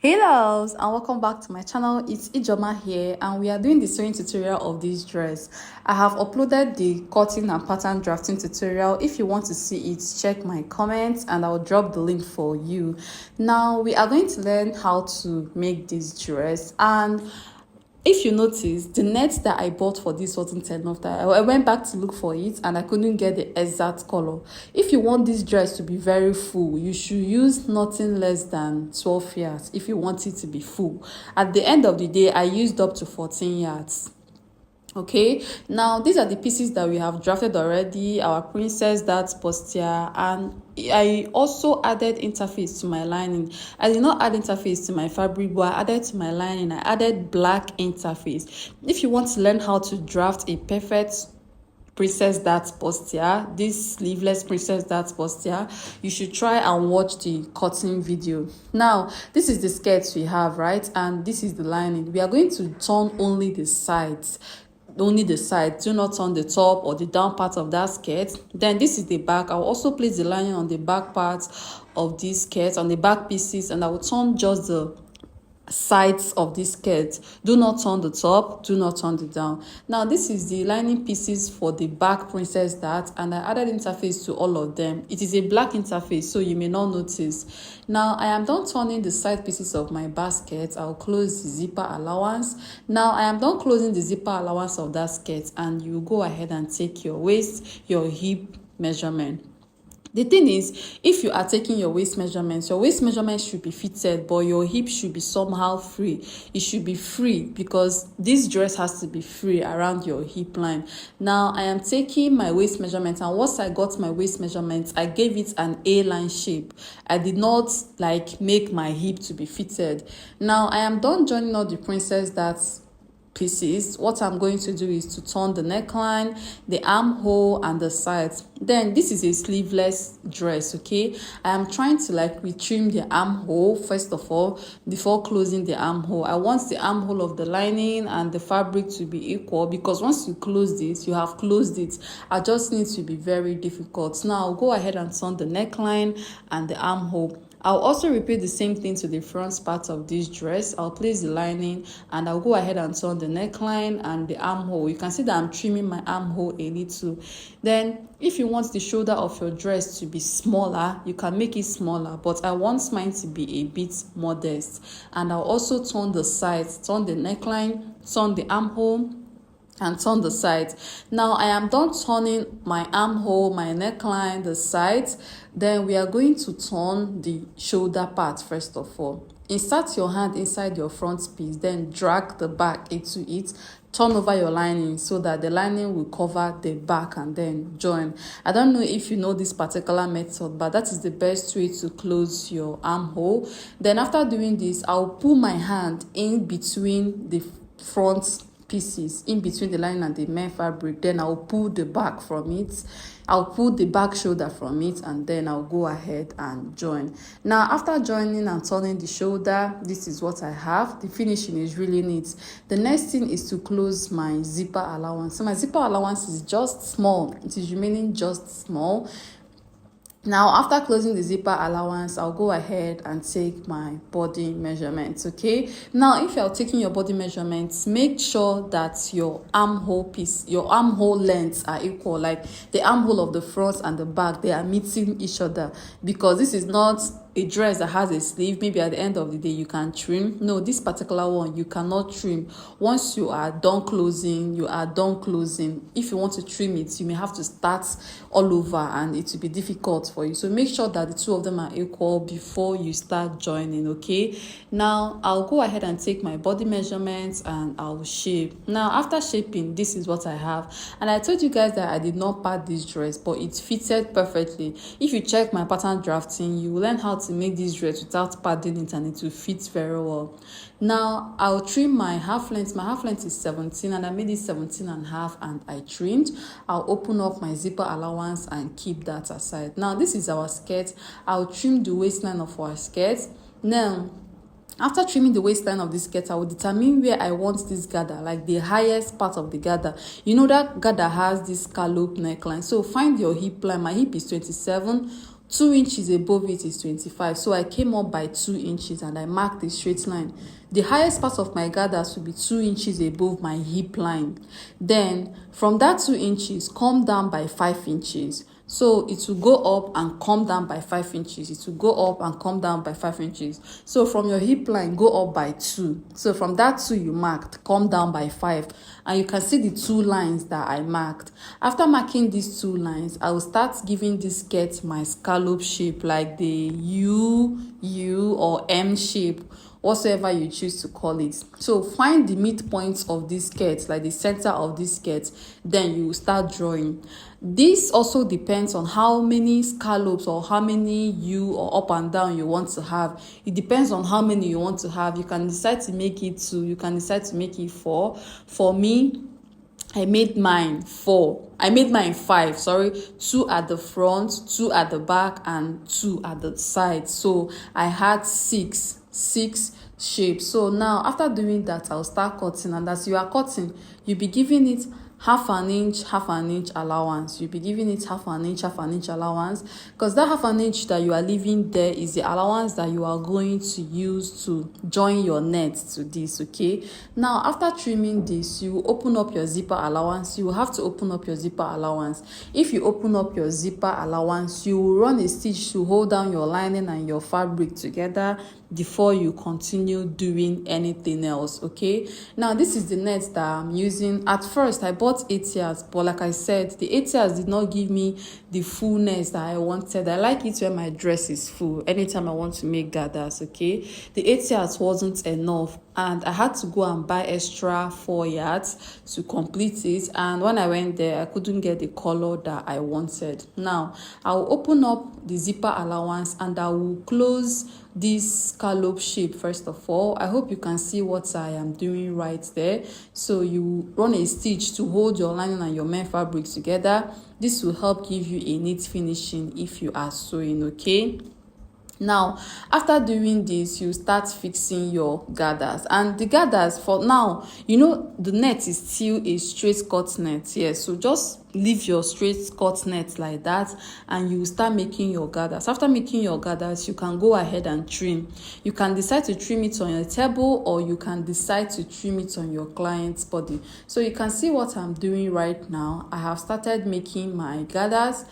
Hey loves, and welcome back to my channel. It's Ijoma here, and we are doing the sewing tutorial of this dress. I have uploaded the cutting and pattern drafting tutorial. If you want to see it, check my comments and I'll drop the link for you. Now we are going to learn how to make this dress, and if you notice, the net that I bought for this wasn't enough. That I went back to look for it and I couldn't get the exact color. If you want this dress to be very full, you should use nothing less than 12 yards if you want it to be full. At the end of the day, I used up to 14 yards. Okay, now these are the pieces that we have drafted already, our princess darts bustier, and I also added interface to my lining. I did not add interface to my fabric, but I added to my lining. I added black interface. If you want to learn how to draft a perfect princess darts bustier, this sleeveless princess darts bustier, you should try and watch the cutting video. Now this is the skirts we have, right? And this is the lining. We are going to turn only the sides. Do not turn the top or the down part of that skirt. Then this is the back. I'll also place the lining on the back part of this skirt, on the back pieces, and I will turn just the sides of this skirt. Do not turn the top, do not turn the down. Now this is the lining pieces for the back princess dart, and I added interface to all of them. It is a black interface, so you may not notice. Now I am done turning the side pieces of my basket. I'll close the zipper allowance. Now I am done closing the zipper allowance of that skirt, and you go ahead and take your waist, your hip measurement. The thing is, if you are taking your waist measurement should be fitted, but your hip should be somehow free. It should be free because this dress has to be free around your hip line. Now, I am taking my waist measurement, and once I got my waist measurement, I gave it an A-line shape. I did not make my hip to be fitted. Now, I am done joining all the princess darts pieces. What I'm going to do is to turn the neckline, the armhole, and the sides. Then this is a sleeveless dress. Okay, I am trying to retrim the armhole first of all before closing the armhole. I want the armhole of the lining and the fabric to be equal, because once you close this, you have closed it. I just need to be very difficult. Now I'll go ahead and turn the neckline and the armhole. I'll also repeat the same thing to the front part of this dress. I'll place the lining and I'll go ahead and turn the neckline and the armhole. You can see that I'm trimming my armhole a little. Then if you want the shoulder of your dress to be smaller, you can make it smaller, but I want mine to be a bit modest. And I'll also turn the sides, turn the neckline, turn the armhole, and turn the sides. Now I am done turning my armhole, my neckline, the sides. Then we are going to turn the shoulder part first of all. Insert your hand inside your front piece, then drag the back into it. Turn over your lining so that the lining will cover the back and then join. I don't know if you know this particular method, but that is the best way to close your armhole. Then after doing this, I'll pull my hand in between the front pieces, in between the lining and the main fabric. Then I'll pull the back from it. I'll pull the back shoulder from it, and then I'll go ahead and join. Now after joining and turning the shoulder, this is what I have. The finishing is really neat. The next thing is to close my zipper allowance. So my zipper allowance is just small. It is remaining just small. Now, after closing the zipper allowance, I'll go ahead and take my body measurements, okay? Now, if you're taking your body measurements, make sure that your armhole piece, your armhole lengths are equal. Like the armhole of the front and the back, they are meeting each other, because this is not a dress that has a sleeve. Maybe at the end of the day you can trim. No, this particular one you cannot trim. Once you are done closing, you are done closing. If you want to trim it, you may have to start all over and it will be difficult for you. So make sure that the two of them are equal before you start joining. Okay, now I'll go ahead and take my body measurements and I'll shape. Now after shaping, this is what I have, and I told you guys that I did not pad this dress, but it fitted perfectly. If you check my pattern drafting, you will learn how to make this dress without padding it, and it will fit very well. Now I'll trim my half length. My half length is 17 and I made it 17 and a half, and I trimmed. I'll open up my zipper allowance and keep that aside. Now this is our skirt. I'll trim the waistline of our skirt. Now after trimming the waistline of this skirt, I will determine where I want this gather, like the highest part of the gather. You know that gather has this scallop neckline, so find your hip line. My hip is 27 2 inches above it is 25, so I came up by 2 inches and I marked a straight line. The highest part of my gathers will be 2 inches above my hip line. Then from that 2 inches, come down by 5 inches. So it will go up and come down by 5 inches. It will go up and come down by 5 inches. So from your hip line, go up by 2. So from that 2 you marked, come down by 5. And you can see the 2 lines that I marked. After marking these 2 lines, I will start giving this skirt my scallop shape, like the U or M shape, whatsoever you choose to call it. So find the midpoints of this skirt, like the center of this skirt, then you start drawing. This also depends on how many scallops or how many U or up and down you want to have. It depends on how many you want to have. You can decide to make it 2, you can decide to make it 4. For me, I made mine 4. I made mine 5, 2 at the front, 2 at the back, and 2 at the side. So I had 6 shapes. So now after doing that, I'll start cutting, and as you are cutting, you'll be giving it half an inch allowance. You'll be giving it half an inch allowance, because that half an inch that you are leaving there is the allowance that you are going to use to join your net to this. Okay, now after trimming this, you open up your zipper allowance. You will have to open up your zipper allowance. If you open up your zipper allowance, you will run a stitch to hold down your lining and your fabric together before you continue doing anything else. Okay, now this is the net that I'm using. At first I bought 8 yards, but like I said, the 8 yards did not give me the fullness that I wanted. I like it when my dress is full anytime I want to make gathers. Okay, the 8 yards wasn't enough, and I had to go and buy extra 4 yards to complete it. And when I went there, I couldn't get the color that I wanted. Now I'll open up the zipper allowance and I will close this scallop shape. First of all, I hope you can see what I am doing right there. So you run a stitch to hold your lining and your main fabric together. This will help give you a neat finishing if you are sewing. Okay, now after doing this, you start fixing your gathers. And the gathers, for now, the net is still a straight cut net. Yes, so just leave your straight cut net like that and you start making your gathers. After making your gathers, you can go ahead and trim. You can decide to trim it on your table, or you can decide to trim it on your client's body. So you can see what I'm doing right now. I have started making my gathers.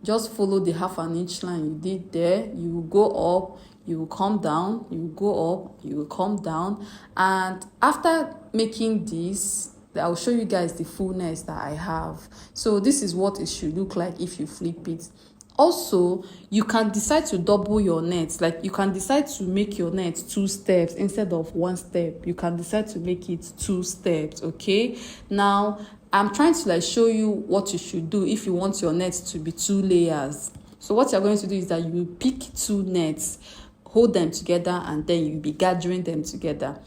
Just follow the half an inch line you did there. You will go up, you will come down, you will go up, you will come down. And after making this, I'll show you guys the fullness that I have. So this is what it should look like if you flip it. Also, you can decide to double your net. Like, you can decide to make your net 2 steps instead of 1 step. You can decide to make it 2 steps. Okay, now I'm trying to show you what you should do if you want your net to be 2 layers. So what you're going to do is that you will pick 2 nets, hold them together, and then you'll be gathering them together.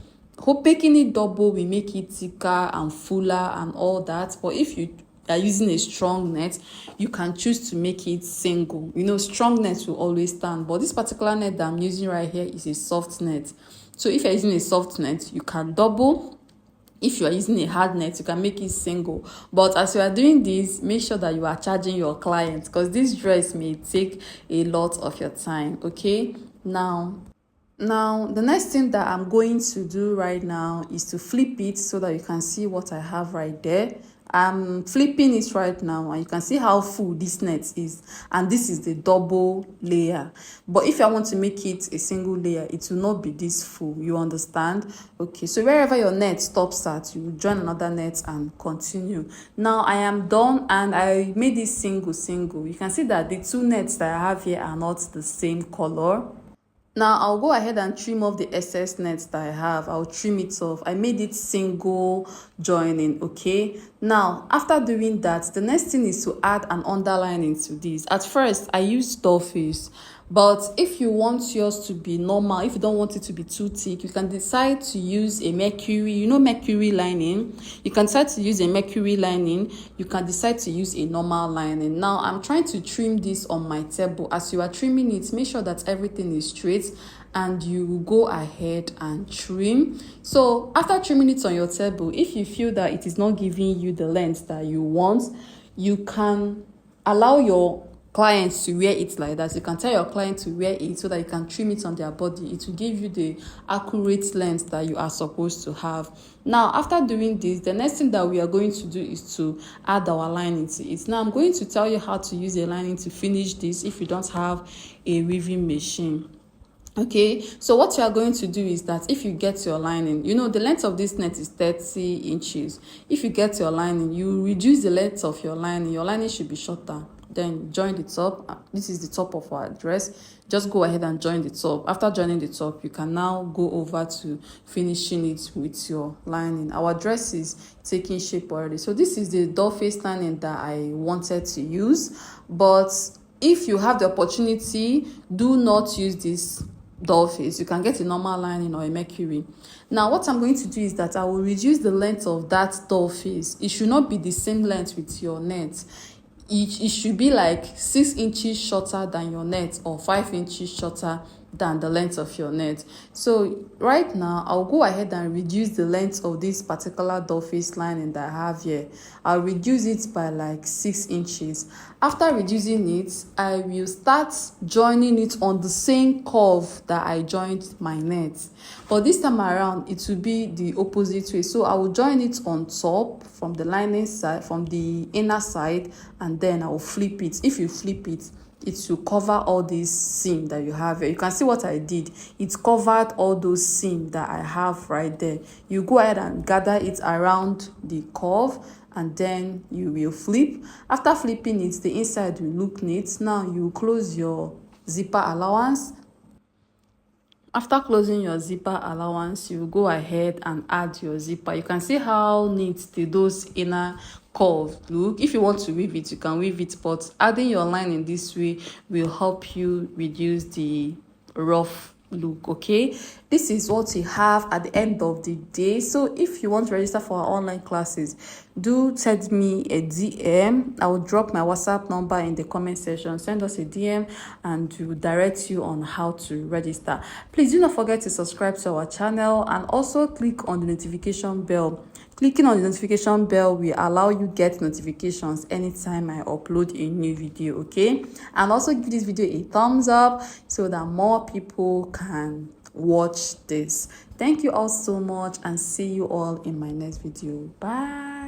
Making it double will make it thicker and fuller and all that. But if you are using a strong net, you can choose to make it single. Strong nets will always stand, but this particular net that I'm using right here is a soft net. So if you're using a soft net, you can double. If you are using a hard net, you can make it single. But as you are doing this, make sure that you are charging your client, because this dress may take a lot of your time. Okay, now the next thing that I'm going to do right now is to flip it so that you can see what I have right there. I'm flipping it right now and you can see how full this net is, and this is the double layer. But if I want to make it a single layer, it will not be this full. You understand? Okay, so wherever your net stops at, you will join another net and continue. Now I am done and I made it single. You can see that the 2 nets that I have here are not the same color. Now I'll go ahead and trim off the excess nets that I have. I'll trim it off. I made it single joining. Okay, now after doing that, the next thing is to add an underlining to this. At first I used dollface, but if you want yours to be normal, if you don't want it to be too thick, you can decide to use a mercury, mercury lining. You can decide to use a mercury lining. You can decide to use a normal lining. Now I'm trying to trim this on my table. As you are trimming it, make sure that everything is straight and you go ahead and trim. So after trimming it on your table, if you feel that it is not giving you the length that you want, you can allow your clients to wear it like that. You can tell your client to wear it so that you can trim it on their body. It will give you the accurate length that you are supposed to have. Now, after doing this, the next thing that we are going to do is to add our lining to it. Now, I'm going to tell you how to use a lining to finish this if you don't have a weaving machine. Okay, so what you are going to do is that if you get your lining, you know the length of this net is 30 inches. If you get your lining, you reduce the length of your lining should be shorter. Then join the top. This is the top of our dress. Just go ahead and join the top. After joining the top, you can now go over to finishing it with your lining. Our dress is taking shape already. So this is the doll face lining that I wanted to use, but if you have the opportunity, do not use this doll face. You can get a normal lining or a mercury. Now what I'm going to do is that I will reduce the length of that doll face. It should not be the same length with your net. It should be like 6 inches shorter than your net or 5 inches shorter than the length of your net. So right now I'll go ahead and reduce the length of this particular doll face lining that I have here. I'll reduce it by like 6 inches. After reducing it, I will start joining it on the same curve that I joined my net, but this time around it will be the opposite way. So I will join it on top from the lining side, from the inner side, and then I will flip it. If you flip it, it will cover all these seam that you have here. You can see what I did. It covered all those seam that I have right there. You go ahead and gather it around the curve, and then you will flip. After flipping it, the inside will look neat. Now you close your zipper allowance. After closing your zipper allowance, you go ahead and add your zipper. You can see how neat those inner curve look. If you want to weave it, you can weave it, but adding your line in this way will help you reduce the rough look. Okay, this is what we have at the end of the day. So if you want to register for our online classes, do send me a DM. I will drop my WhatsApp number in the comment section. Send us a DM and we will direct you on how to register. Please do not forget to subscribe to our channel and also click on the notification bell. Clicking on the notification bell will allow you get notifications anytime I upload a new video. Okay, and also give this video a thumbs up so that more people can watch this. Thank you all so much, and see you all in my next video. Bye.